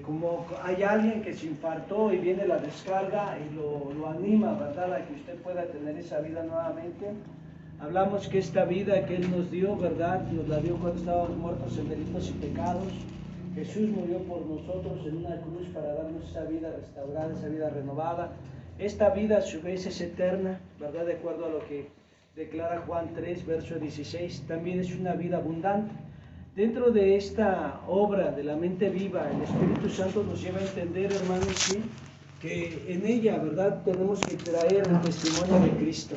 como hay alguien que se infartó y viene la descarga y lo anima, ¿verdad?, a que usted pueda tener esa vida nuevamente. Hablamos que esta vida que Él nos dio, ¿verdad?, nos la dio cuando estábamos muertos en delitos y pecados. Jesús murió por nosotros en una cruz para darnos esa vida restaurada, esa vida renovada. Esta vida a su vez es eterna, ¿verdad?, de acuerdo a lo que declara Juan 3, verso 16, también es una vida abundante. Dentro de esta obra de la mente viva, el Espíritu Santo nos lleva a entender, hermanos, ¿sí?, que en ella, ¿verdad?, tenemos que traer el testimonio de Cristo,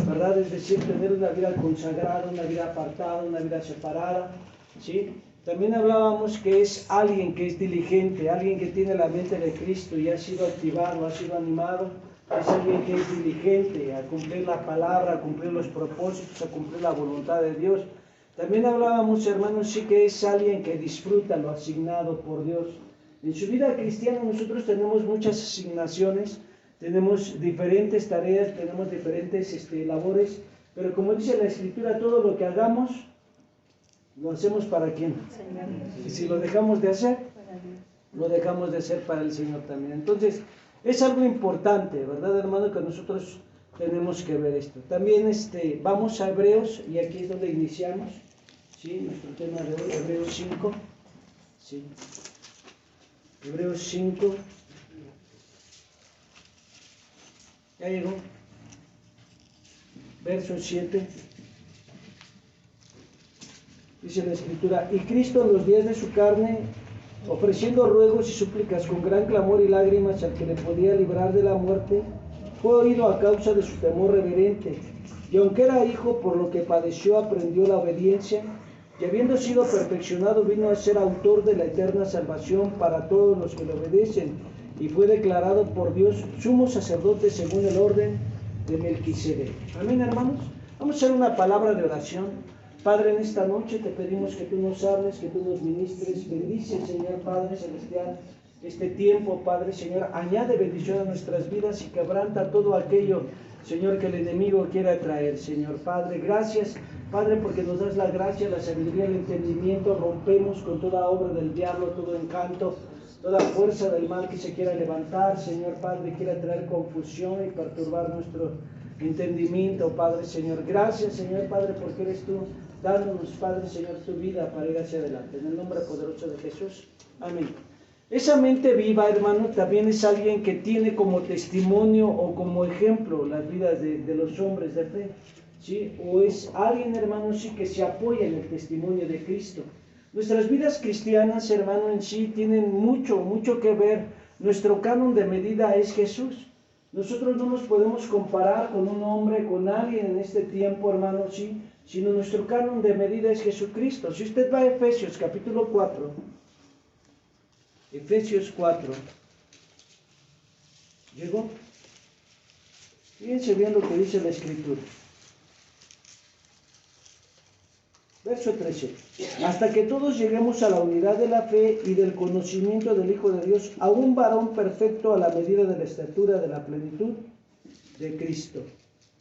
¿verdad?, es decir, tener una vida consagrada, una vida apartada, una vida separada, ¿sí? También hablábamos que es alguien que es diligente, alguien que tiene la mente de Cristo y ha sido activado, ha sido animado, es alguien que es diligente a cumplir la palabra, a cumplir los propósitos, a cumplir la voluntad de Dios. También hablábamos, hermanos, sí que es alguien que disfruta lo asignado por Dios. En su vida cristiana nosotros tenemos muchas asignaciones, tenemos diferentes tareas, tenemos diferentes labores, pero como dice la Escritura, todo lo que hagamos, ¿lo hacemos para quién? Y si lo dejamos de hacer, lo dejamos de hacer para el Señor también. Entonces, es algo importante, ¿verdad, hermano?, que nosotros tenemos que ver esto. También vamos a Hebreos, y aquí es donde iniciamos, ¿sí?, nuestro tema de hoy, Hebreos 5, ¿sí? Hebreos 5, ya llegó, verso 7, dice la Escritura: y Cristo en los días de su carne, ofreciendo ruegos y súplicas con gran clamor y lágrimas al que le podía librar de la muerte, fue oído a causa de su temor reverente, y aunque era hijo, por lo que padeció aprendió la obediencia, y habiendo sido perfeccionado vino a ser autor de la eterna salvación para todos los que le obedecen, y fue declarado por Dios sumo sacerdote según el orden de Melquisedec. Amén, hermanos. Vamos a hacer una palabra de oración. Padre, en esta noche te pedimos que tú nos hables, que tú nos ministres. Bendice, Señor Padre Celestial, este tiempo, Padre, Señor, añade bendición a nuestras vidas y quebranta todo aquello, Señor, que el enemigo quiera traer, Señor Padre. Gracias, Padre, porque nos das la gracia, la sabiduría, el entendimiento. Rompemos con toda obra del diablo, todo encanto, toda fuerza del mal que se quiera levantar, Señor Padre, quiera traer confusión y perturbar nuestro entendimiento, Padre, Señor. Gracias, Señor Padre, porque eres tú dándonos, Padre, Señor, tu vida para ir hacia adelante. En el nombre poderoso de Jesús. Amén. Esa mente viva, hermano, también es alguien que tiene como testimonio o como ejemplo las vidas de los hombres de fe, ¿sí? O es alguien, hermano, sí, que se apoya en el testimonio de Cristo. Nuestras vidas cristianas, hermano, en sí tienen mucho que ver. Nuestro canon de medida es Jesús. Nosotros no nos podemos comparar con un hombre, con alguien en este tiempo, hermano, sí, sino nuestro canon de medida es Jesucristo. Si usted va a Efesios capítulo 4, Efesios 4, ¿llegó? Fíjense bien lo que dice la Escritura. Verso 13. Hasta que todos lleguemos a la unidad de la fe y del conocimiento del Hijo de Dios, a un varón perfecto a la medida de la estatura de la plenitud de Cristo,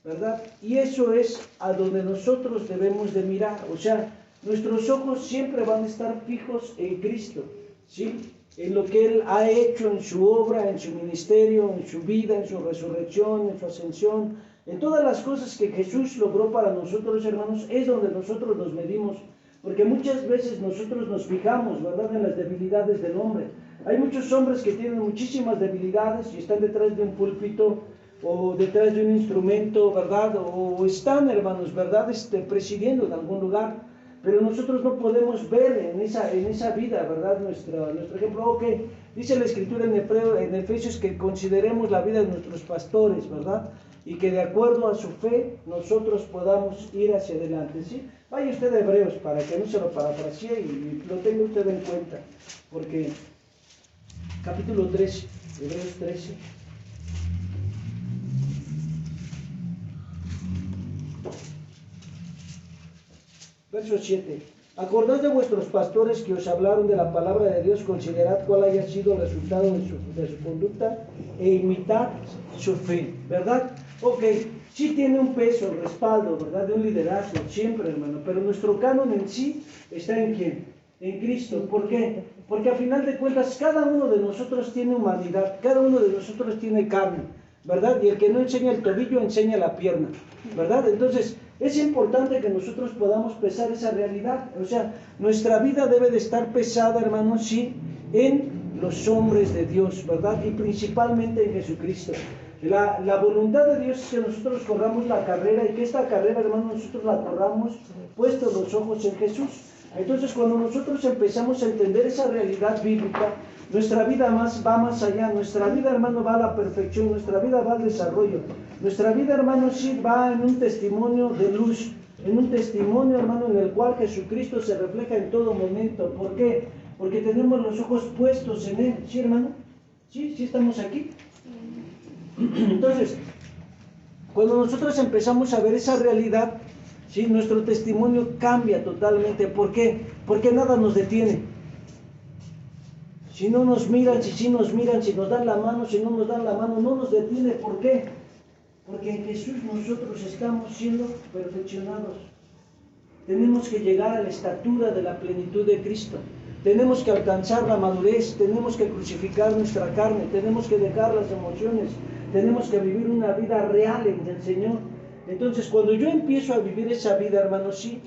¿verdad? Y eso es a donde nosotros debemos de mirar. O sea, nuestros ojos siempre van a estar fijos en Cristo, ¿sí? En lo que Él ha hecho en su obra, en su ministerio, en su vida, en su resurrección, en su ascensión, en todas las cosas que Jesús logró para nosotros, hermanos, es donde nosotros nos medimos, porque muchas veces nosotros nos fijamos, ¿verdad?, en las debilidades del hombre. Hay muchos hombres que tienen muchísimas debilidades y están detrás de un púlpito o detrás de un instrumento, ¿verdad?, o están, hermanos, ¿verdad?, presidiendo en algún lugar. Pero nosotros no podemos ver en esa vida, ¿verdad?, nuestro ejemplo. Ok, dice la Escritura en Efesios que consideremos la vida de nuestros pastores, ¿verdad?, y que de acuerdo a su fe nosotros podamos ir hacia adelante, ¿sí? Vaya usted a Hebreos para que no se lo parafrasee y lo tenga usted en cuenta, porque capítulo 13, Hebreos 13. Verso 7. Acordad de vuestros pastores que os hablaron de la palabra de Dios, considerad cuál haya sido el resultado de su conducta e imitad su fe, ¿verdad? Ok, sí tiene un peso, el respaldo, ¿verdad?, de un liderazgo, siempre, hermano, pero nuestro canon en sí está ¿en quién? En Cristo. ¿Por qué? Porque a final de cuentas cada uno de nosotros tiene humanidad, cada uno de nosotros tiene carne, ¿verdad? Y el que no enseña el tobillo enseña la pierna, ¿verdad? Entonces es importante que nosotros podamos pesar esa realidad. O sea, nuestra vida debe de estar pesada, hermanos, sí, en los hombres de Dios, ¿verdad? Y principalmente en Jesucristo. La voluntad de Dios es que nosotros corramos la carrera y que esta carrera, hermanos, nosotros la corramos puestos los ojos en Jesús. Entonces, cuando nosotros empezamos a entender esa realidad bíblica, nuestra vida va más allá. Nuestra vida, hermano, va a la perfección. Nuestra vida va al desarrollo. Nuestra vida, hermano, sí va en un testimonio de luz. En un testimonio, hermano, en el cual Jesucristo se refleja en todo momento. ¿Por qué? Porque tenemos los ojos puestos en Él. ¿Sí, hermano? ¿Sí? ¿Sí estamos aquí? Entonces, cuando nosotros empezamos a ver esa realidad, ¿sí? Nuestro testimonio cambia totalmente. ¿Por qué? Porque nada nos detiene. Si no nos miran, si sí nos miran, si nos dan la mano, si no nos dan la mano, no nos detiene. ¿Por qué? Porque en Jesús nosotros estamos siendo perfeccionados. Tenemos que llegar a la estatura de la plenitud de Cristo. Tenemos que alcanzar la madurez, tenemos que crucificar nuestra carne, tenemos que dejar las emociones, tenemos que vivir una vida real en el Señor. Entonces, cuando yo empiezo a vivir esa vida, hermanos, sí,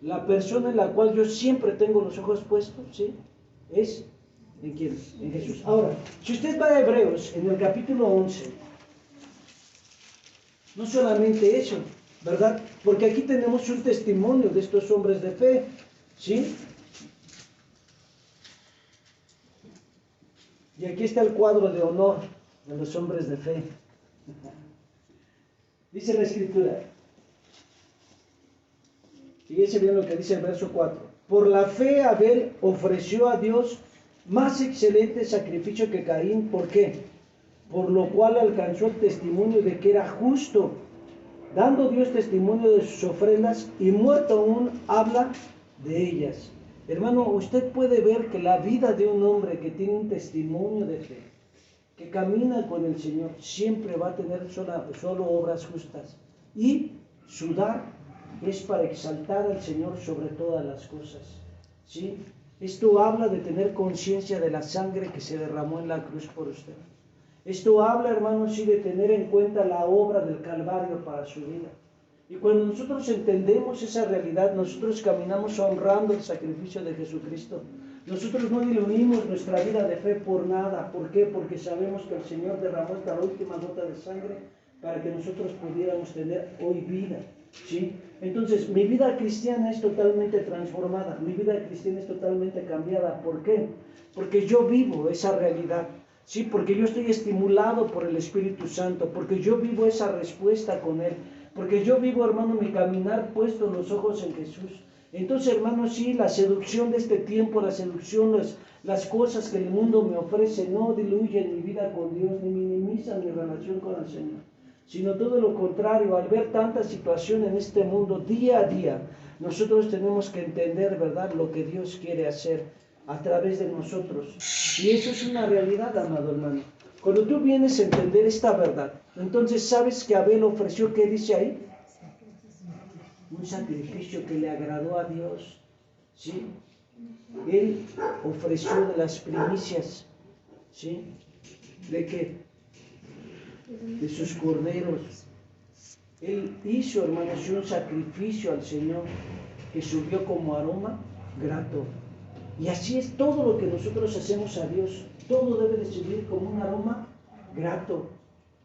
la persona en la cual yo siempre tengo los ojos puestos, sí, es ¿en quién? En Jesús. Ahora, si usted va a Hebreos, en el capítulo 11, no solamente eso, ¿verdad? Porque aquí tenemos un testimonio de estos hombres de fe, ¿sí? Y aquí está el cuadro de honor de los hombres de fe. Dice la Escritura, fíjense bien lo que dice el verso 4. Por la fe Abel ofreció a Dios más excelente sacrificio que Caín. ¿Por qué? Por lo cual alcanzó el testimonio de que era justo, dando Dios testimonio de sus ofrendas, y muerto aún habla de ellas. Hermano, usted puede ver que la vida de un hombre que tiene un testimonio de fe, que camina con el Señor, siempre va a tener solo obras justas. Y su dar es para exaltar al Señor sobre todas las cosas, ¿sí? Esto habla de tener conciencia de la sangre que se derramó en la cruz por usted. Esto habla, hermanos, sí, de tener en cuenta la obra del Calvario para su vida. Y cuando nosotros entendemos esa realidad, nosotros caminamos honrando el sacrificio de Jesucristo. Nosotros no diluimos nuestra vida de fe por nada. ¿Por qué? Porque sabemos que el Señor derramó esta última gota de sangre para que nosotros pudiéramos tener hoy vida, ¿sí? Entonces, mi vida cristiana es totalmente transformada. Mi vida cristiana es totalmente cambiada. ¿Por qué? Porque yo vivo esa realidad. Sí, porque yo estoy estimulado por el Espíritu Santo, porque yo vivo esa respuesta con Él, porque yo vivo, hermano, mi caminar puesto los ojos en Jesús. Entonces, hermano, sí, la seducción de este tiempo, la seducción, las cosas que el mundo me ofrece no diluyen mi vida con Dios, ni minimizan mi relación con el Señor, sino todo lo contrario. Al ver tanta situación en este mundo día a día, nosotros tenemos que entender, ¿verdad?, lo que Dios quiere hacer a través de nosotros. Y eso es una realidad, amado hermano. Cuando tú vienes a entender esta verdad, entonces sabes que Abel ofreció, ¿qué dice ahí? Un sacrificio que le agradó a Dios, ¿sí? Él ofreció de las primicias, ¿sí? ¿De qué? De sus corderos. Él hizo, hermanos, un sacrificio al Señor que subió como aroma grato. Y así es todo lo que nosotros hacemos a Dios. Todo debe de subir como un aroma grato,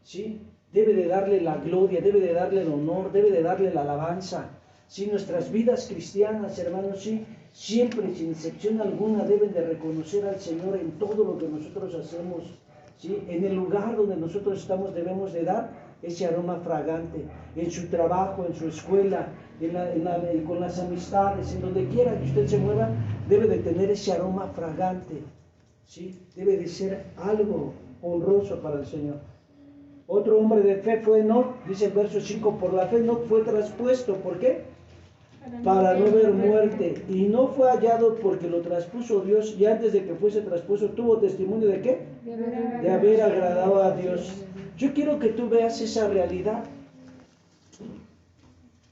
¿sí? Debe de darle la gloria, debe de darle el honor, debe de darle la alabanza. ¿Sí? Nuestras vidas cristianas, hermanos, sí, siempre, sin excepción alguna, deben de reconocer al Señor en todo lo que nosotros hacemos, ¿sí? En el lugar donde nosotros estamos debemos de dar ese aroma fragante, en su trabajo, en su escuela, con las amistades, en donde quiera que usted se mueva, debe de tener ese aroma fragante, ¿sí? Debe de ser algo honroso para el Señor. Otro hombre de fe fue Enoc, dice el verso 5, por la fe Enoc fue traspuesto, ¿por qué? Para no ver muerte, y no fue hallado porque lo traspuso Dios, y antes de que fuese traspuesto tuvo testimonio de ¿qué? De haber agradado a Dios. Yo quiero que tú veas esa realidad.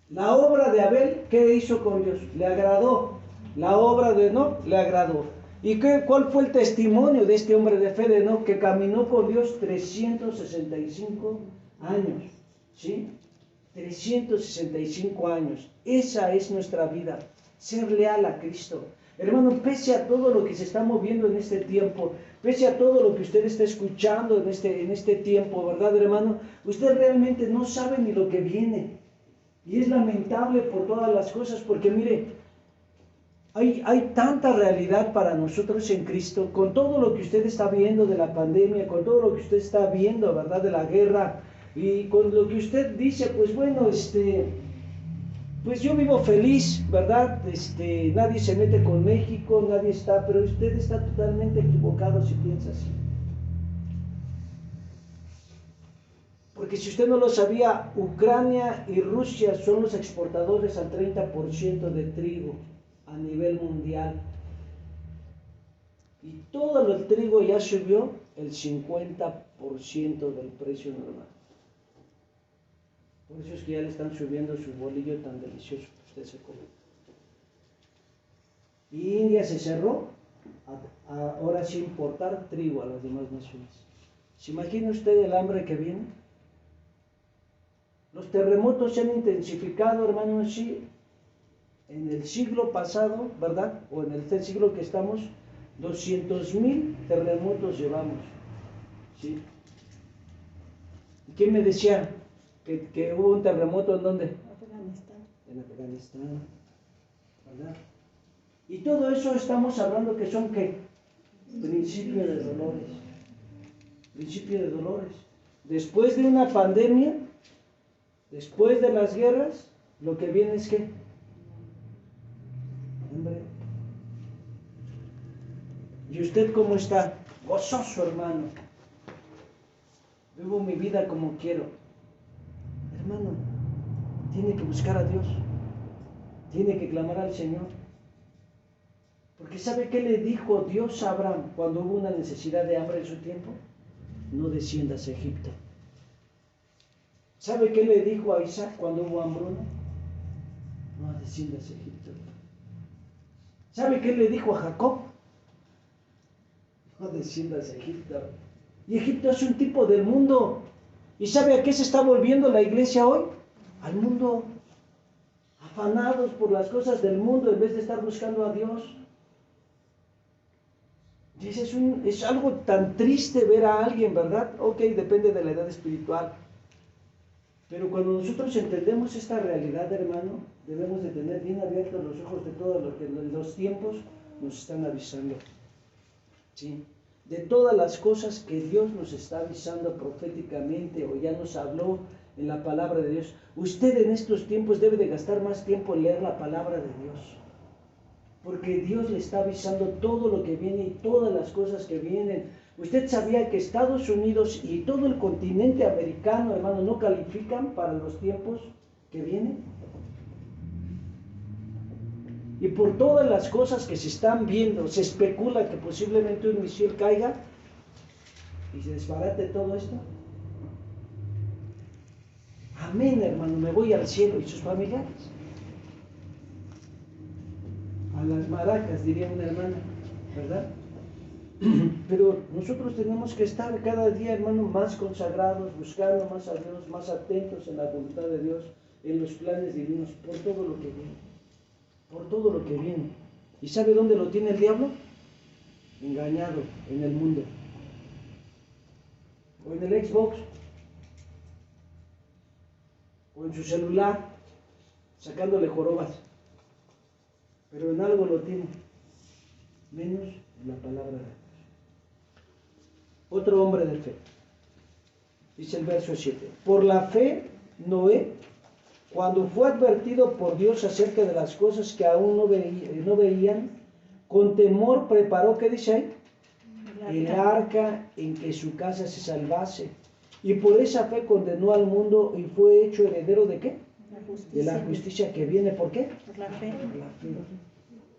La obra de Abel, ¿qué hizo con Dios? Le agradó. La obra de Enoc le agradó. ¿Y cuál fue el testimonio de este hombre de fe de Enoc? Que caminó con Dios 365 años, ¿sí? 365 años. Esa es nuestra vida, ser leal a Cristo. Hermano, pese a todo lo que se está moviendo en este tiempo, pese a todo lo que usted está escuchando en este tiempo, ¿verdad, hermano? Usted realmente no sabe ni lo que viene. Y es lamentable por todas las cosas, porque mire, hay tanta realidad para nosotros en Cristo, con todo lo que usted está viendo de la pandemia, con todo lo que usted está viendo, ¿verdad?, de la guerra, y con lo que usted dice, pues bueno, pues yo vivo feliz, ¿verdad? Nadie se mete con México, nadie está, pero usted está totalmente equivocado si piensa así. Porque si usted no lo sabía, Ucrania y Rusia son los exportadores al 30% de trigo a nivel mundial. Y todo el trigo ya subió el 50% del precio normal. Por eso es que ya le están subiendo su bolillo tan delicioso que usted se come. Y India se cerró ahora sí importar trigo a las demás naciones. ¿Se imagina usted el hambre que viene? Los terremotos se han intensificado, hermanos, sí. En el siglo pasado, ¿verdad? O en el siglo que estamos, 200,000 terremotos llevamos, ¿sí? ¿Quién me decía que hubo un terremoto en dónde? Afganistán. En Afganistán, ¿verdad? Y todo eso estamos hablando que son, ¿qué? Principio de dolores. Principio de dolores. Después de una pandemia, después de las guerras, lo que viene es ¿qué? Hombre. ¿Y usted cómo está? Gozoso, hermano. Vivo mi vida como quiero. Hermano, tiene que buscar a Dios. Tiene que clamar al Señor. Porque ¿sabe qué le dijo Dios a Abraham cuando hubo una necesidad de hambre en su tiempo? No desciendas a Egipto. ¿Sabe qué le dijo a Isaac cuando hubo hambruna? No desciendas a Egipto. ¿Sabe qué le dijo a Jacob? No desciendas a Egipto. Y Egipto es un tipo del mundo. ¿Y sabe a qué se está volviendo la iglesia hoy? Al mundo. Afanados por las cosas del mundo en vez de estar buscando a Dios. Y es algo tan triste ver a alguien, ¿verdad? Ok, depende de la edad espiritual. Pero cuando nosotros entendemos esta realidad, hermano, debemos de tener bien abiertos los ojos de todo lo que los tiempos nos están avisando. ¿Sí? De todas las cosas que Dios nos está avisando proféticamente o ya nos habló en la palabra de Dios. Usted en estos tiempos debe de gastar más tiempo en leer la palabra de Dios. Porque Dios le está avisando todo lo que viene y todas las cosas que vienen. ¿Usted sabía que Estados Unidos y todo el continente americano, hermano, no califican para los tiempos que vienen? Y por todas las cosas que se están viendo, se especula que posiblemente un misil caiga y se desbarate todo esto. Amén, hermano, me voy al cielo. ¿Y sus familiares? A las maracas, diría una hermana, ¿verdad? Pero nosotros tenemos que estar cada día, hermano, más consagrados, buscando más a Dios, más atentos en la voluntad de Dios, en los planes divinos, por todo lo que viene. Por todo lo que viene. ¿Y sabe dónde lo tiene el diablo? Engañado en el mundo. O en el Xbox. O en su celular, sacándole jorobas. Pero en algo lo tiene, menos en la palabra de Dios. Otro hombre de fe, dice el verso 7, por la fe Noé, cuando fue advertido por Dios acerca de las cosas que aún no veían, con temor preparó, ¿qué dice ahí? El arca en que su casa se salvase, y por esa fe condenó al mundo y fue hecho heredero ¿de qué? De la justicia que viene, ¿por qué? Por la fe. Por la fe.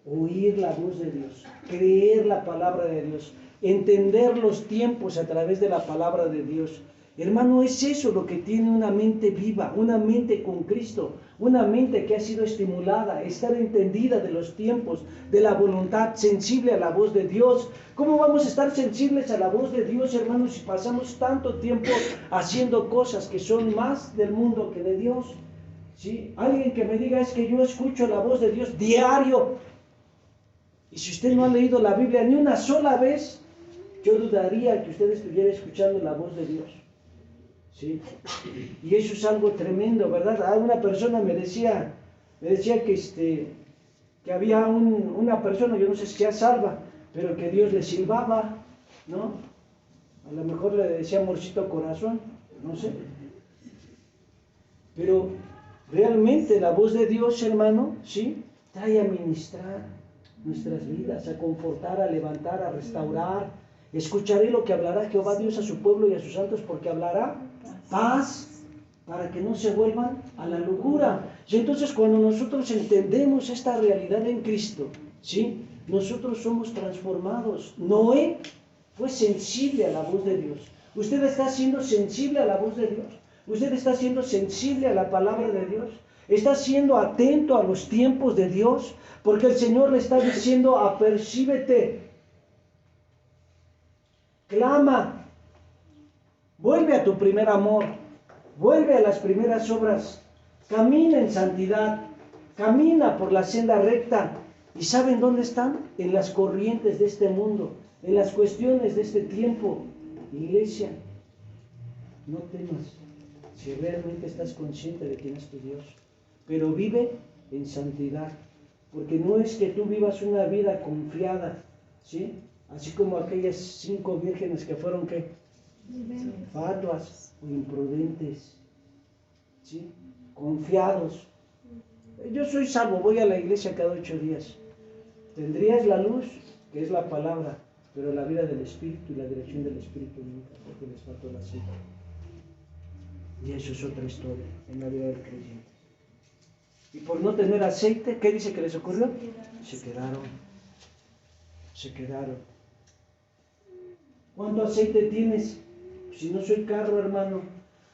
Oír la voz de Dios, creer la palabra de Dios, entender los tiempos a través de la palabra de Dios, Hermano, es eso lo que tiene una mente viva, una mente con Cristo, una mente que ha sido estimulada, estar entendida de los tiempos, de la voluntad, sensible a la voz de Dios. ¿Cómo vamos a estar sensibles a la voz de Dios, hermanos, si pasamos tanto tiempo haciendo cosas que son más del mundo que de Dios? ¿Sí? Alguien que me diga, es que yo escucho la voz de Dios diario. Y si usted no ha leído la Biblia ni una sola vez, yo dudaría que usted estuviera escuchando la voz de Dios. ¿Sí? Y eso es algo tremendo, ¿verdad? Una persona me decía que había una persona, yo no sé si sea salva, pero que Dios le silbaba, ¿no? A lo mejor le decía amorcito corazón, no sé. Pero realmente la voz de Dios, hermano, ¿sí? Trae a ministrar nuestras vidas, a confortar, a levantar, a restaurar. Escucharé lo que hablará Jehová Dios a su pueblo y a sus santos, porque hablará paz para que no se vuelvan a la locura. Y entonces cuando nosotros entendemos esta realidad en Cristo, ¿sí? Nosotros somos transformados. Noé fue sensible a la voz de Dios. Usted está siendo sensible a la voz de Dios. Usted está siendo sensible a la palabra de Dios. Está siendo atento a los tiempos de Dios, porque el Señor le está diciendo: apercíbete, clama, vuelve a tu primer amor, vuelve a las primeras obras, camina en santidad, camina por la senda recta. ¿Y saben dónde están? En las corrientes de este mundo, en las cuestiones de este tiempo. Iglesia, no temas si realmente estás consciente de quién es tu Dios, pero vive en santidad, porque no es que tú vivas una vida confiada, ¿sí? Así como aquellas 5 vírgenes que fueron, ¿qué? Fatuas o imprudentes, ¿sí? Confiados. Yo soy salvo, voy a la iglesia cada 8 días. Tendrías la luz, que es la palabra, pero la vida del Espíritu y la dirección del Espíritu nunca, porque les faltó la cita. Y eso es otra historia en la vida del creyente. Y por no tener aceite, ¿qué dice que les ocurrió? Se quedaron. ¿Cuánto aceite tienes? Si no soy carro, hermano,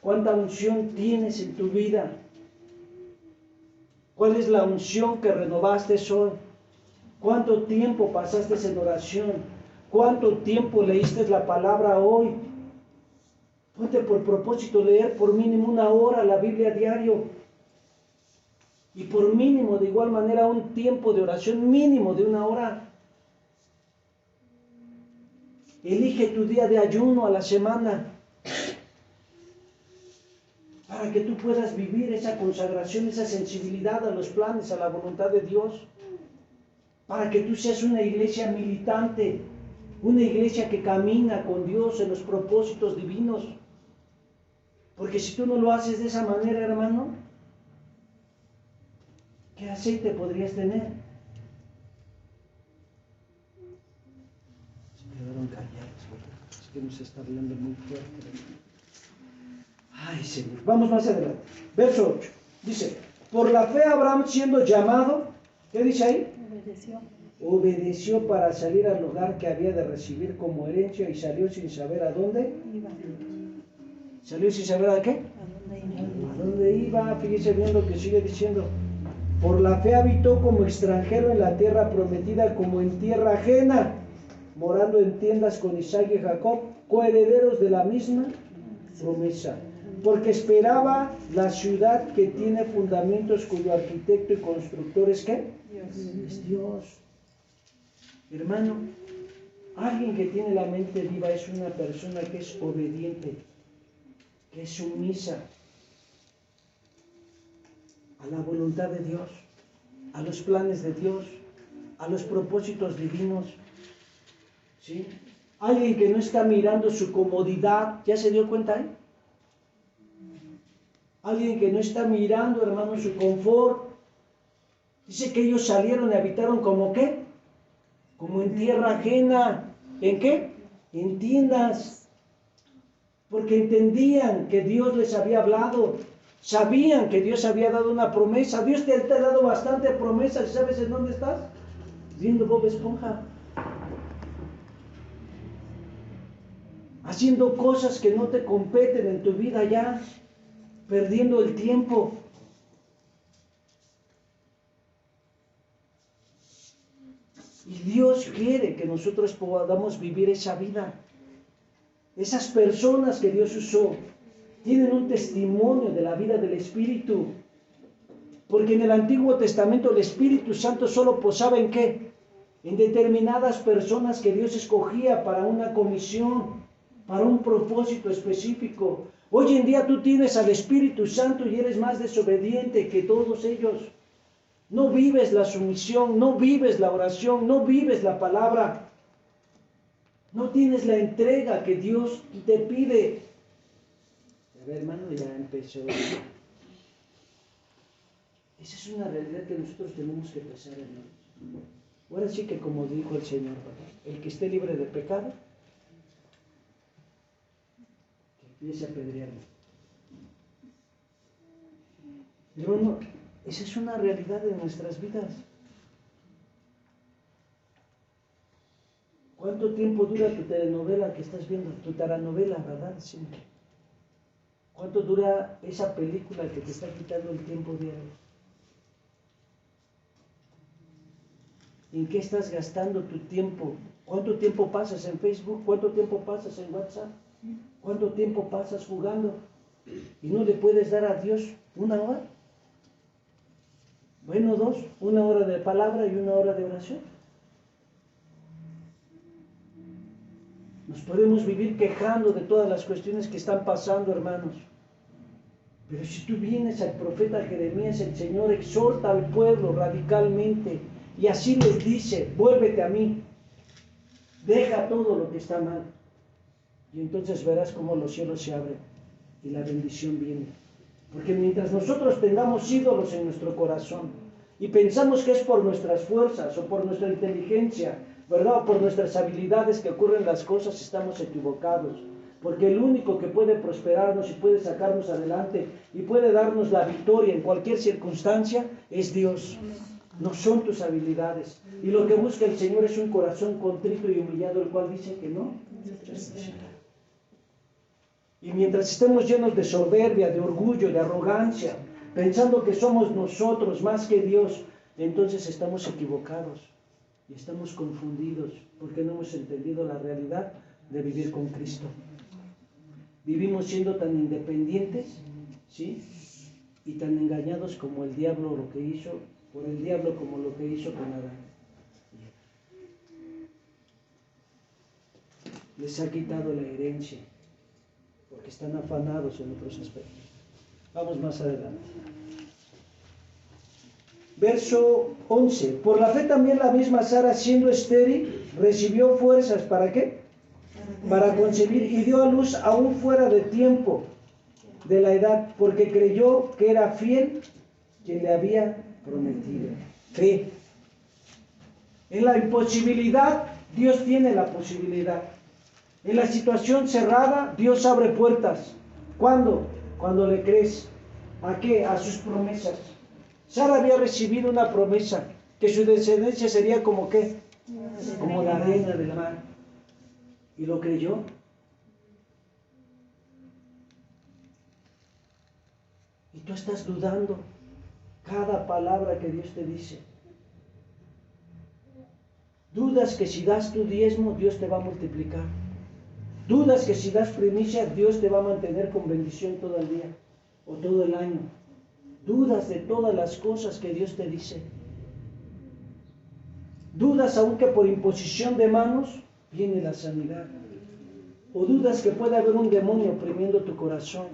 ¿cuánta unción tienes en tu vida? ¿Cuál es la unción que renovaste hoy? ¿Cuánto tiempo pasaste en oración? ¿Cuánto tiempo leíste la palabra hoy? Ponte por propósito leer por mínimo 1 hora la Biblia diario. Y por mínimo, de igual manera, un tiempo de oración mínimo de 1 hora. Elige tu día de ayuno a la semana, para que tú puedas vivir esa consagración, esa sensibilidad a los planes, a la voluntad de Dios, para que tú seas una iglesia militante, una iglesia que camina con Dios en los propósitos divinos. Porque si tú no lo haces de esa manera, hermano, ¿qué aceite podrías tener? Se quedaron callados, ¿verdad? Es que nos está hablando muy fuerte. Ay, Señor. Vamos más adelante. Verso 8. Dice: por la fe Abraham, siendo llamado, ¿qué dice ahí? Obedeció para salir al lugar que había de recibir como herencia, y salió sin saber a dónde iba. ¿Salió sin saber a qué? ¿A dónde iba? Fíjese bien lo que sigue diciendo. Por la fe habitó como extranjero en la tierra prometida, como en tierra ajena, morando en tiendas con Isaac y Jacob, coherederos de la misma promesa. Porque esperaba la ciudad que tiene fundamentos, cuyo arquitecto y constructor es ¿qué? Es Dios. Hermano, alguien que tiene la mente viva es una persona que es obediente, que es sumisa a la voluntad de Dios, a los planes de Dios, a los propósitos divinos. ¿Sí? Alguien que no está mirando su comodidad, ¿ya se dio cuenta? Alguien que no está mirando, hermano, su confort. Dice que ellos salieron y habitaron como ¿qué? Como en tierra ajena. ¿En qué? En tiendas. Porque entendían que Dios les había hablado. Sabían que Dios había dado una promesa. Dios te ha dado bastante promesas. ¿Sabes en dónde estás? Viendo Bob Esponja. haciendo cosas que no te competen en tu vida ya, perdiendo el tiempo. Y Dios quiere que nosotros podamos vivir esa vida. Esas personas que Dios usó tienen un testimonio de la vida del Espíritu. Porque en el Antiguo Testamento el Espíritu Santo solo posaba ¿en qué? En determinadas personas que Dios escogía para una comisión, para un propósito específico. Hoy en día tú tienes al Espíritu Santo y eres más desobediente que todos ellos. No vives la sumisión, no vives la oración, no vives la palabra. No tienes la entrega que Dios te pide. A ver, hermano, ya empezó. Esa es una realidad que nosotros tenemos que pasar, hermanos. Ahora sí que como dijo el Señor, ¿verdad? El que esté libre de pecado, que empiece a apedrearlo. Hermano, esa es una realidad de nuestras vidas. ¿Cuánto tiempo dura tu telenovela que estás viendo? Tu taranovela, ¿verdad? Sí. ¿Cuánto dura esa película que te está quitando el tiempo diario? ¿En qué estás gastando tu tiempo? ¿Cuánto tiempo pasas en Facebook? ¿Cuánto tiempo pasas en WhatsApp? ¿Cuánto tiempo pasas jugando? ¿Y no le puedes dar a Dios una hora? Bueno, dos, una hora de palabra y una hora de oración. Nos podemos vivir quejando de todas las cuestiones que están pasando, hermanos. Pero si tú vienes al profeta Jeremías, el Señor exhorta al pueblo radicalmente y así les dice, vuélvete a mí, deja todo lo que está mal. Y entonces verás cómo los cielos se abren y la bendición viene. Porque mientras nosotros tengamos ídolos en nuestro corazón y pensamos que es por nuestras fuerzas o por nuestra inteligencia, ¿verdad? O por nuestras habilidades que ocurren las cosas, estamos equivocados. Porque el único que puede prosperarnos y puede sacarnos adelante y puede darnos la victoria en cualquier circunstancia es Dios. No son tus habilidades. Y lo que busca el Señor es un corazón contrito y humillado, el cual dice que no. Y mientras estemos llenos de soberbia, de orgullo, de arrogancia, pensando que somos nosotros más que Dios, entonces estamos equivocados y estamos confundidos porque no hemos entendido la realidad de vivir con Cristo. Vivimos siendo tan independientes, ¿sí? Y tan engañados como el diablo lo que hizo, por el diablo como lo que hizo con Adán. Les ha quitado la herencia, porque están afanados en otros aspectos. Vamos más adelante. Verso 11. Por la fe también la misma Sara, siendo estéril, recibió fuerzas, ¿para qué? Para concebir, y dio a luz aún fuera de tiempo de la edad, porque creyó que era fiel quien le había prometido. Fe. En la imposibilidad, Dios tiene la posibilidad. En la situación cerrada, Dios abre puertas. ¿Cuándo? Cuando le crees. ¿A qué? A sus promesas. Sara había recibido una promesa, que su descendencia sería como ¿qué? Como la arena del mar. ¿Y lo creyó? Y tú estás dudando cada palabra que Dios te dice. Dudas que si das tu diezmo, Dios te va a multiplicar. Dudas que si das primicia, Dios te va a mantener con bendición todo el día o todo el año. Dudas de todas las cosas que Dios te dice. Dudas aunque por imposición de manos viene la sanidad. O dudas que puede haber un demonio oprimiendo tu corazón.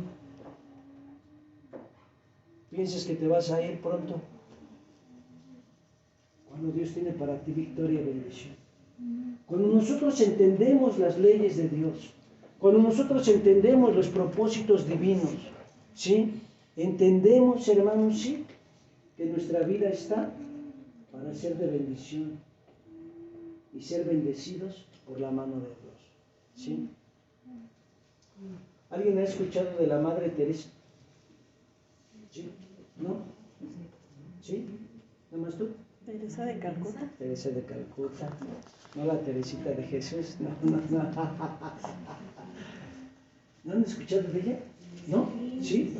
Piensas que te vas a ir pronto, cuando Dios tiene para ti victoria y bendición. Cuando nosotros entendemos las leyes de Dios, cuando nosotros entendemos los propósitos divinos, ¿sí? Entendemos, hermanos, sí, que nuestra vida está para ser de bendición y ser bendecidos por la mano de Dios, ¿sí? ¿Alguien ha escuchado de la Madre Teresa? ¿Sí? ¿No? ¿Sí? ¿Nada más tú? Teresa de Calcuta. Teresa de Calcuta. No la Teresita de Jesús. No. ¿No han escuchado de ella? ¿No? ¿Sí?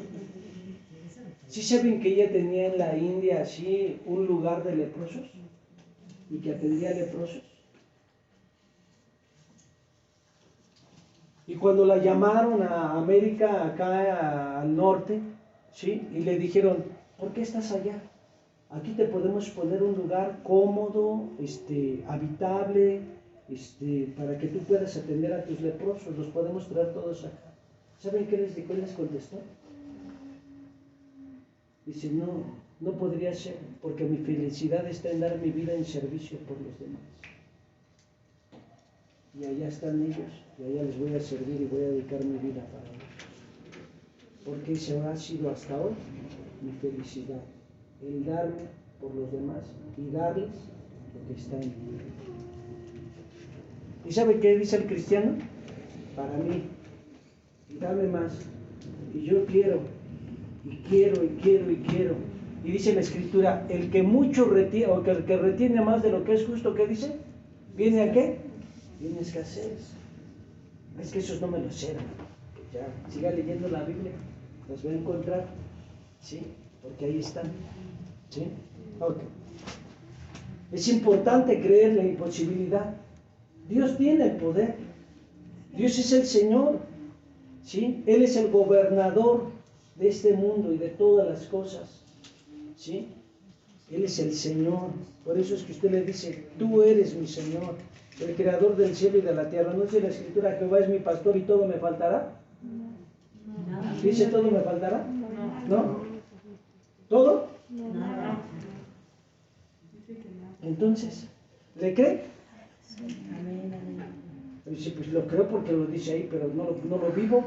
¿Sí saben que ella tenía en la India así un lugar de leprosos? ¿Y que atendía a leprosos? Y cuando la llamaron a América, acá al norte, ¿sí? Y le dijeron, ¿por qué estás allá? Aquí te podemos poner un lugar cómodo, habitable, para que tú puedas atender a tus leprosos, los podemos traer todos acá. ¿Saben qué les dijo? Él les contestó. Dice, no podría ser, porque mi felicidad está en dar mi vida en servicio por los demás. Y allá están ellos, y allá les voy a servir y voy a dedicar mi vida para ellos. Porque ese ha sido hasta hoy mi felicidad, el darme por los demás y darles lo que está en mí. ¿Y sabe qué dice el cristiano? Para mí, y dame más, y yo quiero, y quiero, y quiero, y quiero. Y dice la Escritura, el que mucho retiene, o el que retiene más de lo que es justo, ¿qué dice? ¿Viene a qué? Viene escasez. Es que esos no me los eran. Ya, siga leyendo la Biblia, los va a encontrar, ¿sí? Porque ahí están, ¿sí? Ok. Es importante creer la imposibilidad. Dios tiene el poder. Dios es el Señor, ¿sí? Él es el gobernador de este mundo y de todas las cosas, ¿sí? Él es el Señor. Por eso es que usted le dice, tú eres mi Señor, el creador del cielo y de la tierra. ¿No dice la Escritura, Jehová es mi pastor y todo me faltará? No. ¿Dice todo me faltará? ¿No? ¿Todo? No. Entonces, ¿le cree? Dice, pues lo creo porque lo dice ahí, pero no lo vivo.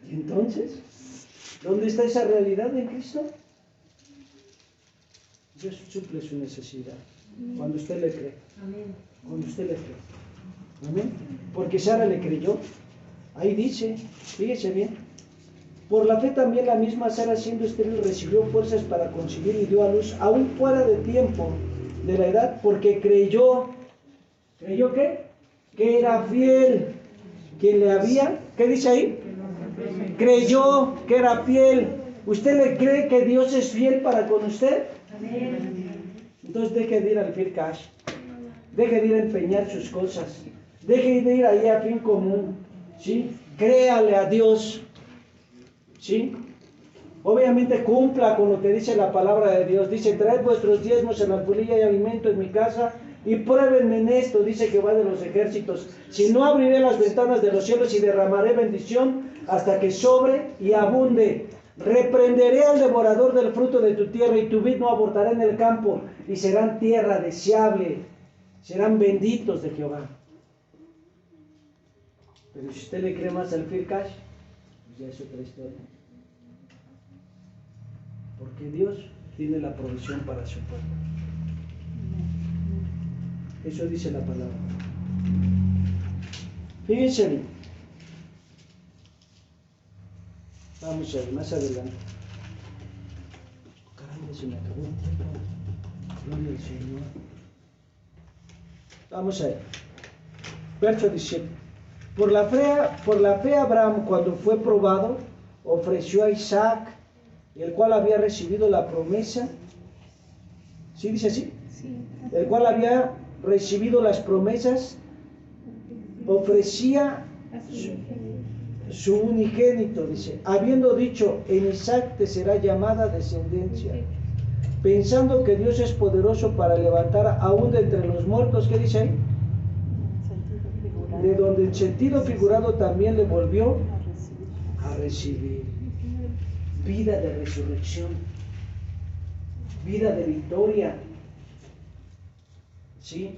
¿Y entonces? ¿Dónde está esa realidad en Cristo? Dios suple su necesidad cuando usted le cree. Cuando usted le cree. Amén. Porque Sara le creyó. Ahí dice, fíjese bien. Por la fe también la misma Sara, siendo estéril, recibió fuerzas para concebir y dio a luz, aún fuera de tiempo de la edad, porque creyó. ¿Creyó qué? Que era fiel. Quien le había, ¿qué dice ahí? Creyó que era fiel. ¿Usted le cree que Dios es fiel para con usted? Entonces deje de ir al Fair Cash, deje de ir a empeñar sus cosas, deje de ir ahí a Fin Común, ¿sí? Créale a Dios, ¿sí? Obviamente cumpla con lo que dice la palabra de Dios. Dice, traed vuestros diezmos en alfolía y alimento en mi casa y pruébenme en esto, dice Jehová de los ejércitos. Si no, abriré las ventanas de los cielos y derramaré bendición hasta que sobre y abunde. Reprenderé al devorador del fruto de tu tierra y tu vid no abortará en el campo y serán tierra deseable, serán benditos de Jehová. Pero si usted le cree más al Fair Cash, pues ya es otra historia. Porque Dios tiene la provisión para su pueblo. Eso dice la palabra. Fíjense bien. Vamos a ver más adelante. Caramba, se me acabó el tiempo. Gloria al Señor. Vamos a ver. Verso 17. Por la fe Abraham, cuando fue probado, ofreció a Isaac, el cual había recibido la promesa. ¿Sí dice así? Sí. El cual había recibido las promesas, ofrecía su unigénito, dice, habiendo dicho, en Isaac te será llamada descendencia, pensando que Dios es poderoso para levantar aún de entre los muertos. ¿Qué dice ahí? De donde en sentido figurado también le volvió a recibir vida de resurrección, vida de victoria, ¿sí?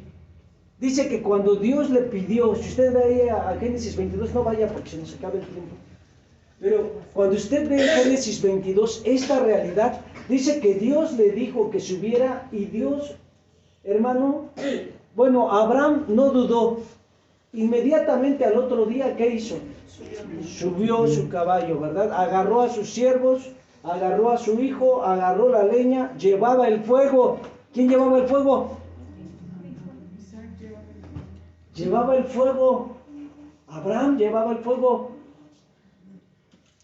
Dice que cuando Dios le pidió, si usted ve a Génesis 22, no vaya porque se nos acaba el tiempo, pero cuando usted ve en Génesis 22 esta realidad, dice que Dios le dijo que subiera y Dios, hermano, bueno, Abraham no dudó, inmediatamente al otro día, ¿qué hizo? Subió su caballo, ¿verdad? Agarró a sus siervos, agarró a su hijo, agarró la leña, llevaba el fuego. ¿Quién llevaba el fuego? Llevaba el fuego. Abraham llevaba el fuego.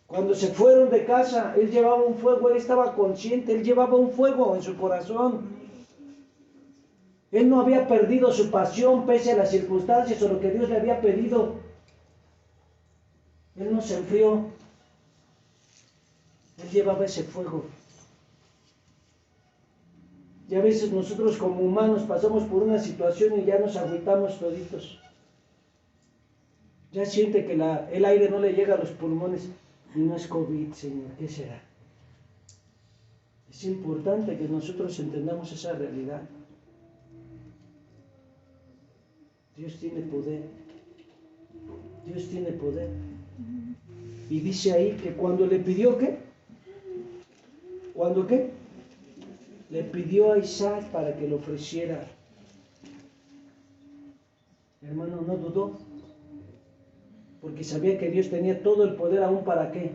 Cuando se fueron de casa, él llevaba un fuego, él estaba consciente, él llevaba un fuego en su corazón. Él no había perdido su pasión pese a las circunstancias o lo que Dios le había pedido. Él no se enfrió. Él llevaba ese fuego. Y a veces nosotros como humanos pasamos por una situación y ya nos agüitamos toditos. Ya siente que el aire no le llega a los pulmones. Y no es COVID, Señor, ¿qué será? Es importante que nosotros entendamos esa realidad. Dios tiene poder. Dios tiene poder. Y dice ahí que cuando le pidió, ¿qué? ¿Cuándo qué? Le pidió a Isaac para que lo ofreciera. Hermano, no dudó. Porque sabía que Dios tenía todo el poder aún para qué.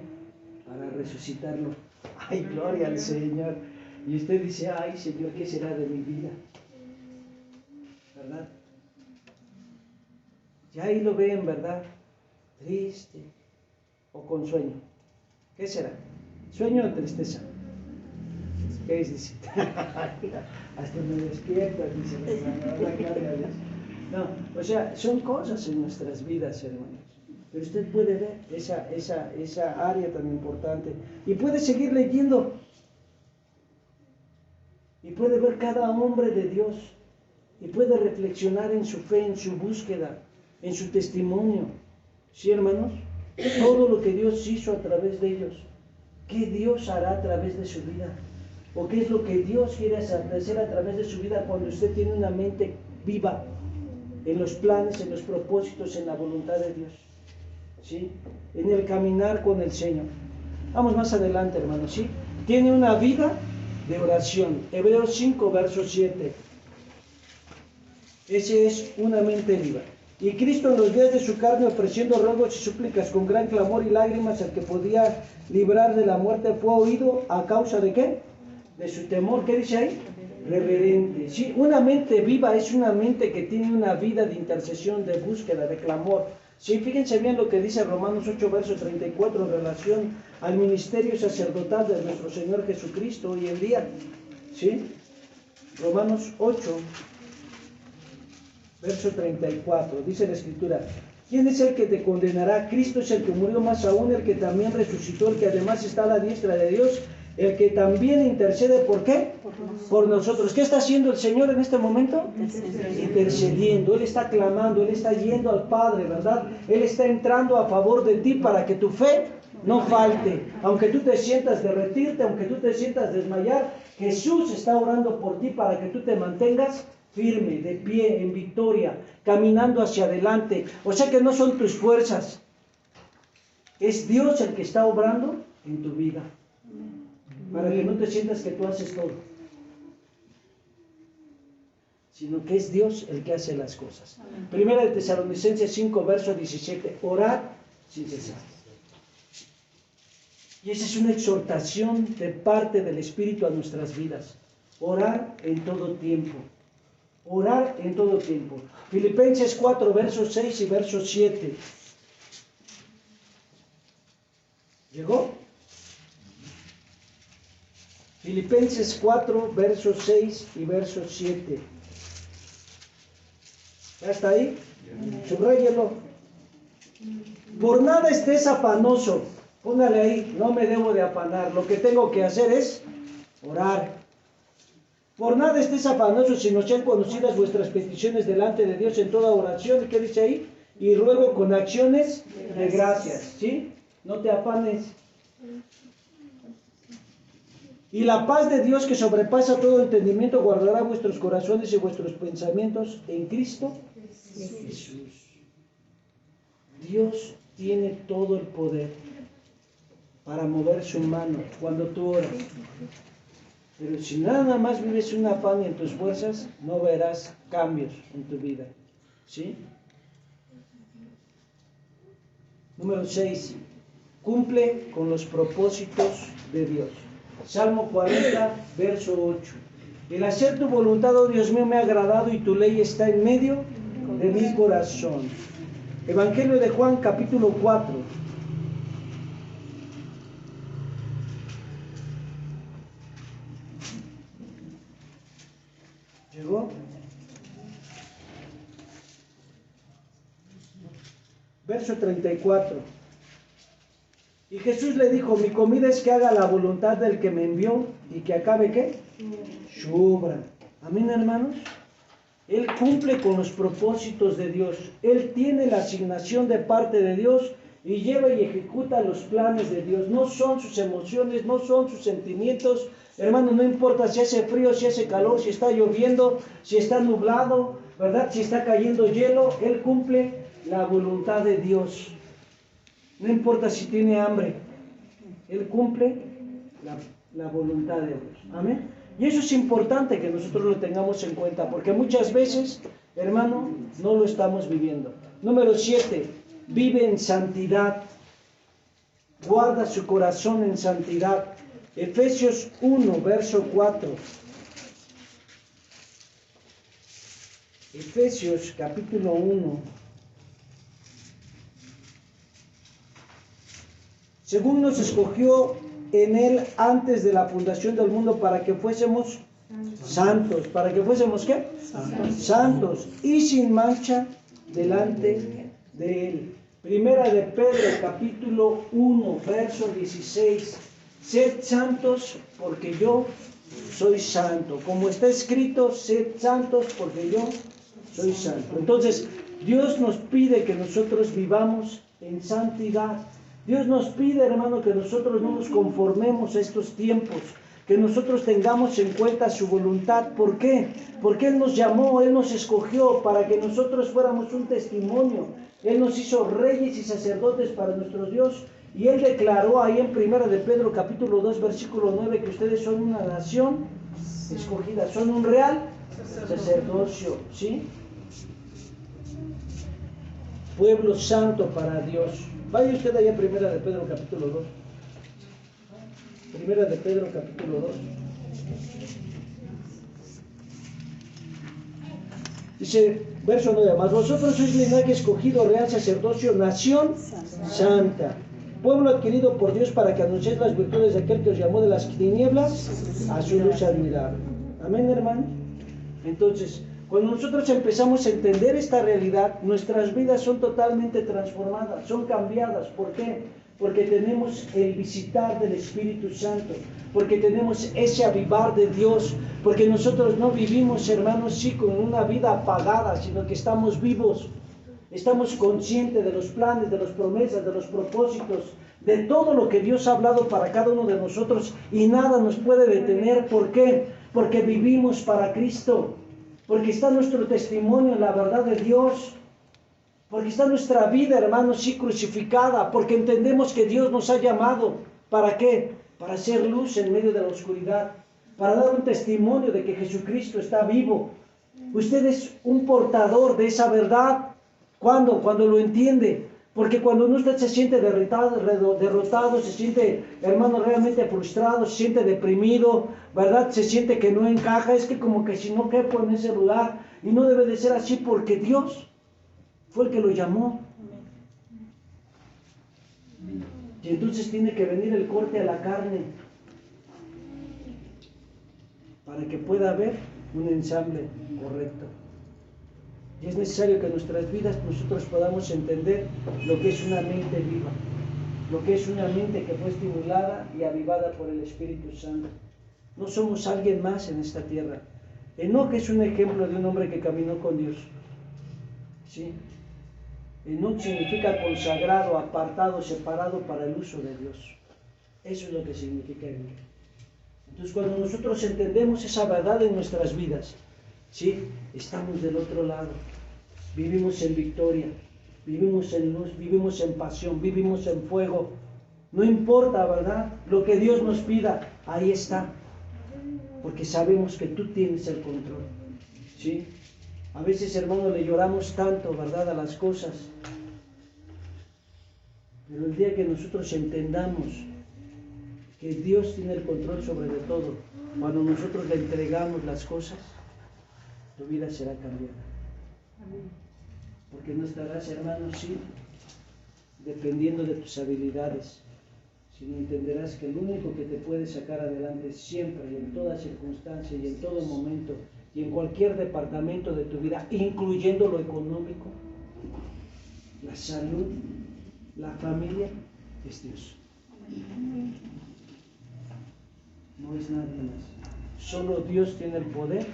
Para resucitarlo. Ay, gloria al Señor. Y usted dice, ay, Señor, ¿qué será de mi vida? ¿Verdad? Ya ahí lo ven, ¿verdad? Triste o con sueño. ¿Qué será? ¿Sueño o tristeza? ¿Qué es? Dice. Hasta me despierta, dice la gloria a Dios. No, o sea, son cosas en nuestras vidas, hermanos. Pero usted puede ver esa área tan importante. Y puede seguir leyendo. Y puede ver cada hombre de Dios. Y puede reflexionar en su fe, en su búsqueda, en su testimonio. ¿Sí, hermanos? Todo lo que Dios hizo a través de ellos. ¿Qué Dios hará a través de su vida? ¿O qué es lo que Dios quiere hacer a través de su vida cuando usted tiene una mente viva en los planes, en los propósitos, en la voluntad de Dios? ¿Sí? En el caminar con el Señor. Vamos más adelante, hermanos, ¿sí? Tiene una vida de oración. Hebreos 5, verso 7. Ese es una mente viva. Y Cristo en los días de su carne, ofreciendo ruegos y súplicas con gran clamor y lágrimas al que podía librar de la muerte, fue oído a causa de ¿qué? De su temor. ¿Qué dice ahí? Reverente. Sí, una mente viva es una mente que tiene una vida de intercesión, de búsqueda, de clamor. Sí, fíjense bien lo que dice Romanos 8, verso 34 en relación al ministerio sacerdotal de nuestro Señor Jesucristo hoy en día. ¿Sí? Romanos 8, verso 34, dice la Escritura: ¿quién es el que te condenará? Cristo es el que murió, más aún el que también resucitó, el que además está a la diestra de Dios, el que también intercede. ¿Por qué? Por nosotros. ¿Qué está haciendo el Señor en este momento? Intercediendo. Él está clamando, Él está yendo al Padre, ¿verdad? Él está entrando a favor de ti para que tu fe no falte. Aunque tú te sientas derretirte, aunque tú te sientas desmayar, Jesús está orando por ti para que tú te mantengas firme, de pie, en victoria, caminando hacia adelante. O sea que no son tus fuerzas, es Dios el que está obrando en tu vida, para que no te sientas que tú haces todo, sino que es Dios el que hace las cosas. Primera de Tesalonicenses 5, verso 17, orad sin cesar. Y esa es una exhortación de parte del Espíritu a nuestras vidas. Orar en todo tiempo. Orar en todo tiempo. Filipenses 4, versos 6 y verso 7. ¿Llegó? Filipenses 4, versos 6 y verso 7. ¿Ya está ahí? Subráyelo. Por nada estés afanoso. Póngale ahí, no me debo de afanar. Lo que tengo que hacer es orar. Por nada estés afanoso, sino sean conocidas vuestras peticiones delante de Dios en toda oración. ¿Qué dice ahí? Y ruego con acciones de gracias. ¿Sí? No te afanes. Y la paz de Dios, que sobrepasa todo entendimiento, guardará vuestros corazones y vuestros pensamientos en Cristo Jesús. Dios tiene todo el poder para mover su mano cuando tú oras. Pero si nada más vives un afán en tus fuerzas, no verás cambios en tu vida. ¿Sí? Número 6. Cumple con los propósitos de Dios. Salmo 40, verso 8. El hacer tu voluntad, oh Dios mío, me ha agradado y tu ley está en medio de mi corazón. Evangelio de Juan, capítulo 4. verso 34. Y Jesús le dijo, mi comida es que haga la voluntad del que me envió y que acabe, ¿qué? Su obra. Amén, hermanos. Él cumple con los propósitos de Dios. Él tiene la asignación de parte de Dios y lleva y ejecuta los planes de Dios. No son sus emociones, no son sus sentimientos. Hermano, no importa si hace frío, si hace calor, si está lloviendo, si está nublado, ¿verdad? Si está cayendo hielo, Él cumple la voluntad de Dios. No importa si tiene hambre, Él cumple la voluntad de Dios. Amén. Y eso es importante que nosotros lo tengamos en cuenta, porque muchas veces, hermano, no lo estamos viviendo. Número 7, vive en santidad. Guarda su corazón en santidad. Efesios 1, verso 4. Efesios capítulo 1. Según nos escogió en Él antes de la fundación del mundo para que fuésemos santos. ¿Para que fuésemos qué? Santos y sin mancha delante de Él. Primera de Pedro, capítulo 1, verso 16. Sed santos porque yo soy santo. Como está escrito, sed santos porque yo soy santo. Entonces, Dios nos pide que nosotros vivamos en santidad. Dios nos pide, hermano, que nosotros no nos conformemos a estos tiempos, que nosotros tengamos en cuenta su voluntad. ¿Por qué? Porque Él nos llamó, Él nos escogió para que nosotros fuéramos un testimonio. Él nos hizo reyes y sacerdotes para nuestro Dios. Y Él declaró ahí en Primera de Pedro capítulo 2 versículo 9 que ustedes son una nación escogida, son un real sacerdocio, ¿sí? Pueblo santo para Dios. Vaya usted allá a Primera de Pedro capítulo 2. Primera de Pedro capítulo 2. Dice, verso 9, mas vosotros sois linaje escogido, real sacerdocio, nación santa, pueblo adquirido por Dios para que anunciéis las virtudes de aquel que os llamó de las tinieblas a su luz admirable. Amén, hermano. Entonces, cuando nosotros empezamos a entender esta realidad, nuestras vidas son totalmente transformadas, son cambiadas. ¿Por qué? Porque tenemos el visitar del Espíritu Santo, porque tenemos ese avivar de Dios, porque nosotros no vivimos, hermanos, sí, con una vida apagada, sino que estamos vivos, estamos conscientes de los planes, de las promesas, de los propósitos, de todo lo que Dios ha hablado para cada uno de nosotros, y nada nos puede detener. ¿Por qué? Porque vivimos para Cristo, porque está nuestro testimonio en la verdad de Dios, porque está nuestra vida, hermanos, sí, crucificada, porque entendemos que Dios nos ha llamado. ¿Para qué? Para hacer luz en medio de la oscuridad, para dar un testimonio de que Jesucristo está vivo. Usted es un portador de esa verdad. ¿Cuándo? Cuando lo entiende. Porque cuando usted se siente derrotado, se siente, hermano, realmente frustrado, se siente deprimido, ¿verdad? Se siente que no encaja, es que como que si no quepo en ese lugar, y no debe de ser así porque Dios fue el que lo llamó. Y entonces tiene que venir el corte a la carne para que pueda haber un ensamble correcto. Y es necesario que en nuestras vidas nosotros podamos entender lo que es una mente viva, lo que es una mente que fue estimulada y avivada por el Espíritu Santo. No somos alguien más en esta tierra. Enoc es un ejemplo de un hombre que caminó con Dios. ¿Sí? Enoc significa consagrado, apartado, separado para el uso de Dios. Eso es lo que significa Enoc. Entonces, cuando nosotros entendemos esa verdad en nuestras vidas, ¿sí? Estamos del otro lado, vivimos en victoria, vivimos en luz, vivimos en pasión, vivimos en fuego. No importa, ¿verdad? Lo que Dios nos pida, ahí está, porque sabemos que tú tienes el control, ¿sí? A veces, hermano, le lloramos tanto, ¿verdad?, a las cosas, pero el día que nosotros entendamos que Dios tiene el control sobre de todo, cuando nosotros le entregamos las cosas, tu vida será cambiada. Porque no estarás, hermano, sí, dependiendo de tus habilidades, sino entenderás que el único que te puede sacar adelante siempre y en toda circunstancia y en todo momento y en cualquier departamento de tu vida, incluyendo lo económico, la la salud, la familia, es Dios. No es nadie más. Solo Dios tiene el poder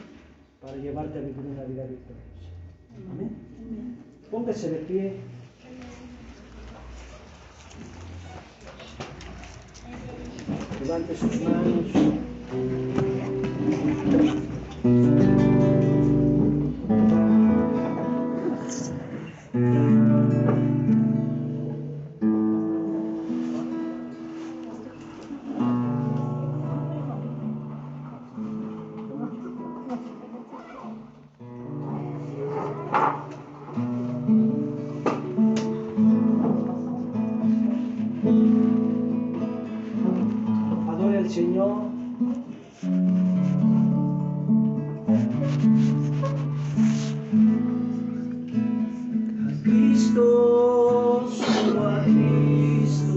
para llevarte a vivir una vida victoriosa. Amén. Póngase de pie. Levante sus manos. Adore al Señor. A Cristo, solo a Cristo.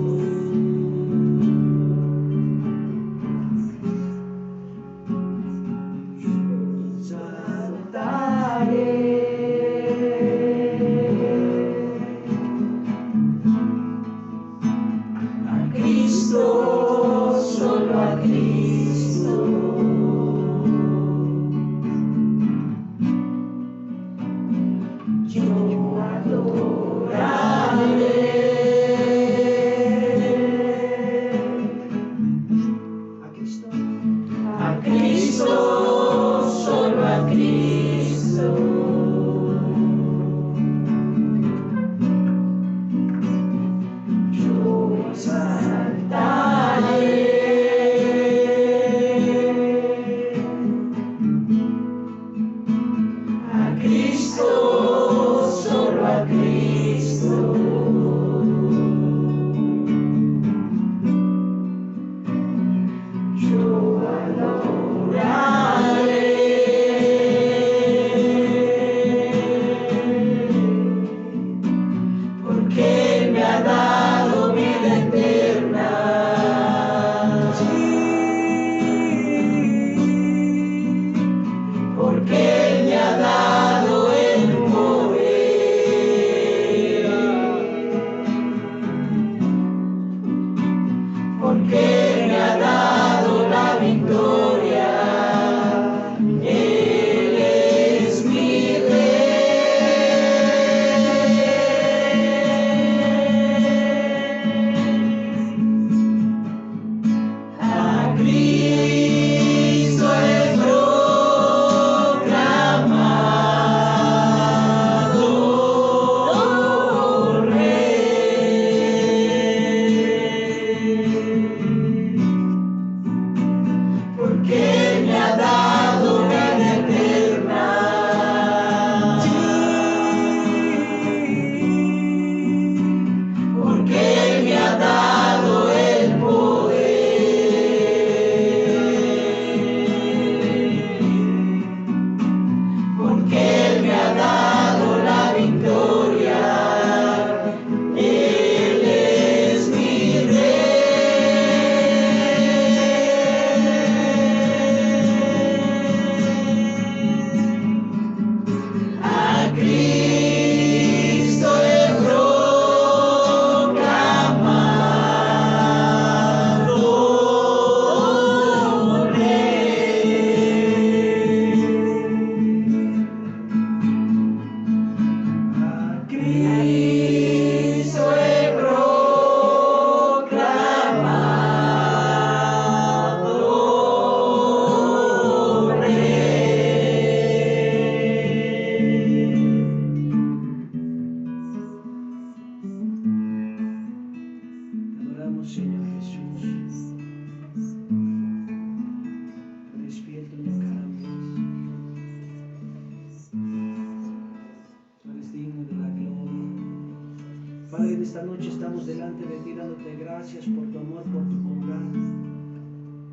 Padre, en esta noche estamos delante de ti dándote gracias por tu amor, por tu bondad.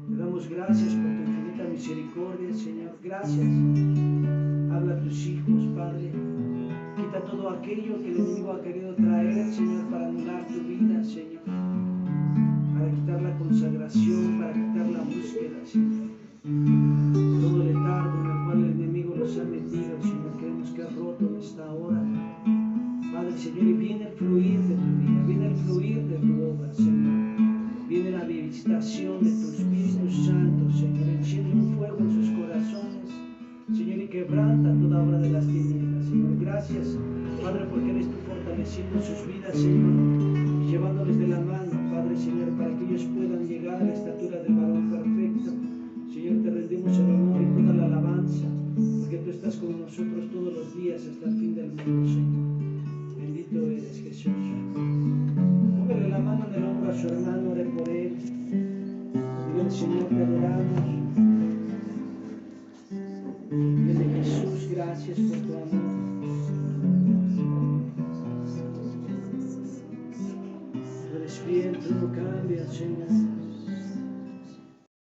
Te damos gracias por tu infinita misericordia, Señor. Gracias. Habla a tus hijos, Padre. Quita todo aquello que el enemigo ha querido traer, Señor, para anular tu vida, Señor. Para quitar la consagración, para quitar la búsqueda, Señor. Todo letargo en el cual el enemigo los ha metido, Señor, queremos que ha roto en esta hora. Padre, Señor, y viene el fluir de tu obra, Señor. Viene la visitación de tu Espíritu Santo, Señor. Enciende un fuego en sus corazones, Señor, y quebranta toda obra de las tinieblas, Señor. Gracias, Padre, porque eres tú fortaleciendo sus vidas, Señor, y llevándoles de la mano, Padre, Señor, para que ellos puedan llegar a la estatura del varón perfecto. Señor, te rendimos el honor y toda la alabanza, porque tú estás con nosotros todos los días hasta el fin del mundo, Señor. Bendito eres, Jesús. Póngale la mano en el hombro a su hermano, ore por él. Dígale, Señor, te adoramos. Dígale, Jesús, gracias por tu amor. Tú eres fiel, tú no cambias, Señor.